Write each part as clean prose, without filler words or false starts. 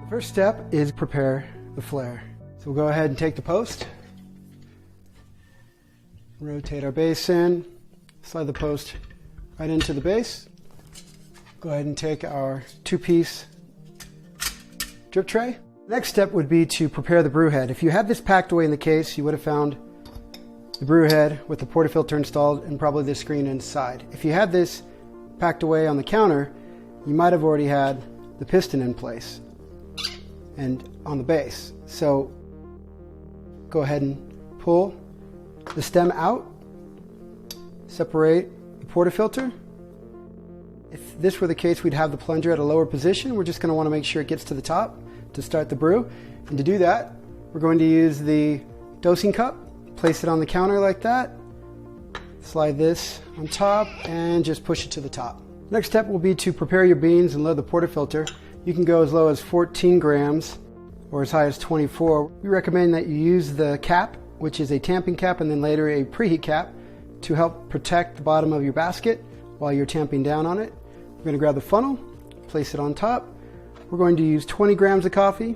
The first step is prepare the flare. So we'll go ahead and take the post, rotate our base in, slide the post right into the base. Go ahead and take our 2-piece drip tray. Next step would be to prepare the brew head. If you had this packed away in the case, you would have found the brew head with the portafilter installed and probably the screen inside. If you had this packed away on the counter, you might have already had the piston in place and on the base. So go ahead and pull the stem out, separate the portafilter. If this were the case, we'd have the plunger at a lower position. We're just going to want to make sure it gets to the top to start the brew. And to do that, we're going to use the dosing cup, place it on the counter like that, slide this on top, and just push it to the top. Next step will be to prepare your beans and load the portafilter. You can go as low as 14 grams or as high as 24. We recommend that you use the cap, which is a tamping cap, and then later a preheat cap to help protect the bottom of your basket while you're tamping down on it. We're going to grab the funnel, place it on top. We're going to use 20 grams of coffee.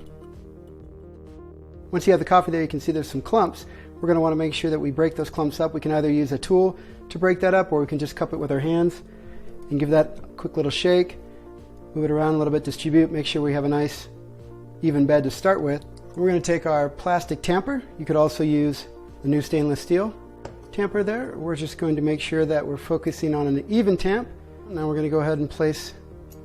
Once you have the coffee there, you can see there's some clumps. We're going to want to make sure that we break those clumps up. We can either use a tool to break that up, or we can just cup it with our hands and give that a quick little shake. Move it around a little bit, distribute, make sure we have a nice even bed to start with. We're going to take our plastic tamper. You could also use the new stainless steel tamper there. We're just going to make sure that we're focusing on an even tamp. Now we're going to go ahead and place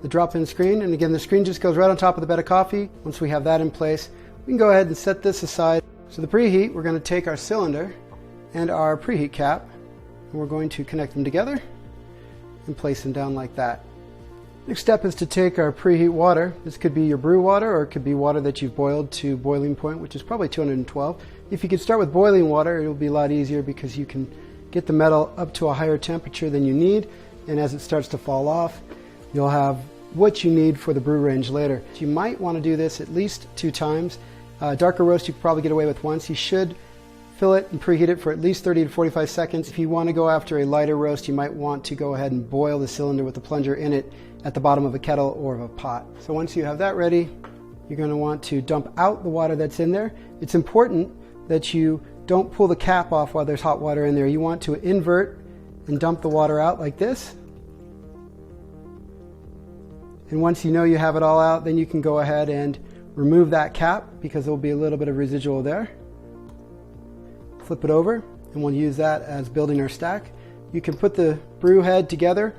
the drop-in screen. And again, the screen just goes right on top of the bed of coffee. Once we have that in place, we can go ahead and set this aside. So the preheat, we're going to take our cylinder and our preheat cap, and we're going to connect them together and place them down like that. Next step is to take our preheat water. This could be your brew water, or it could be water that you've boiled to boiling point, which is probably 212. If you could start with boiling water, it'll be a lot easier because you can get the metal up to a higher temperature than you need, and as it starts to fall off, you'll have what you need for the brew range later. You might want to do this at least 2 times. Darker roast you could probably get away with once. You should fill it and preheat it for at least 30 to 45 seconds. If you want to go after a lighter roast, you might want to go ahead and boil the cylinder with the plunger in it at the bottom of a kettle or of a pot. So once you have that ready, you're going to want to dump out the water that's in there. It's important that you don't pull the cap off while there's hot water in there. You want to invert and dump the water out like this. And once you know you have it all out, then you can go ahead and remove that cap because there will be a little bit of residual there. Flip it over, and we'll use that as building our stack. You can put the brew head together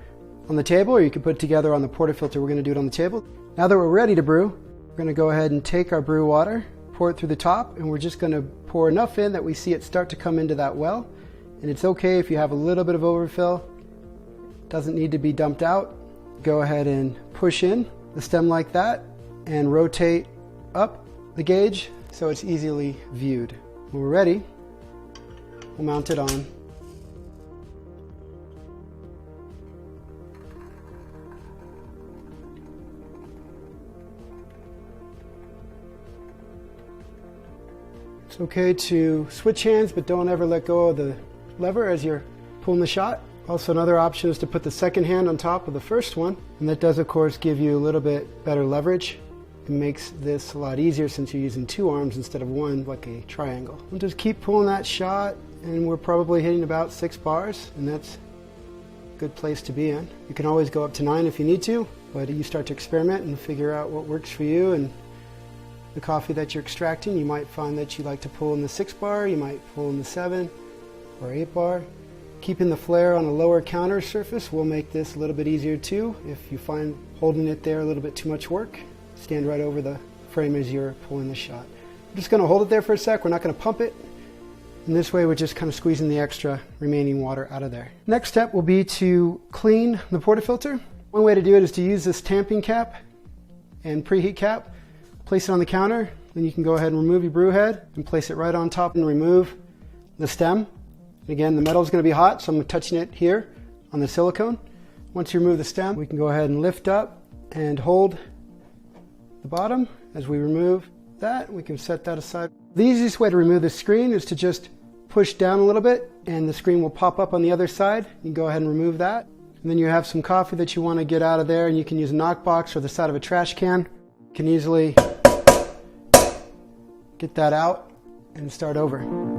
on the table, or you can put it together on the portafilter. We're going to do it on the table. Now that we're ready to brew, we're going to go ahead and take our brew water, pour it through the top, and we're just going to pour enough in that we see it start to come into that well. And it's okay if you have a little bit of overfill. It doesn't need to be dumped out. Go ahead and push in the stem like that and rotate up the gauge so it's easily viewed. When we're ready, we'll mount it on. It's okay to switch hands, but don't ever let go of the lever as you're pulling the shot. Also, another option is to put the second hand on top of the first one, and that does of course give you a little bit better leverage. It makes this a lot easier since you're using 2 arms instead of 1, like a triangle. We'll just keep pulling that shot, and we're probably hitting about 6 bars, and that's a good place to be in. You can always go up to 9 if you need to, but you start to experiment and figure out what works for you and the coffee that you're extracting. You might find that you like to pull in the 6 bar, you might pull in the 7 or 8 bar. Keeping the flare on a lower counter surface will make this a little bit easier too. If you find holding it there a little bit too much work, stand right over the frame as you're pulling the shot. I'm just going to hold it there for a sec. We're not going to pump it. And this way we're just kind of squeezing the extra remaining water out of there. Next step will be to clean the portafilter. One way to do it is to use this tamping cap and preheat cap. Place it on the counter. Then you can go ahead and remove your brew head and place it right on top and remove the stem. Again, the metal is going to be hot, so I'm touching it here on the silicone. Once you remove the stem, we can go ahead and lift up and hold the bottom. As we remove that, we can set that aside. The easiest way to remove the screen is to just push down a little bit, and the screen will pop up on the other side. You can go ahead and remove that. And then you have some coffee that you want to get out of there, and you can use a knockbox or the side of a trash can. You can easily get that out and start over.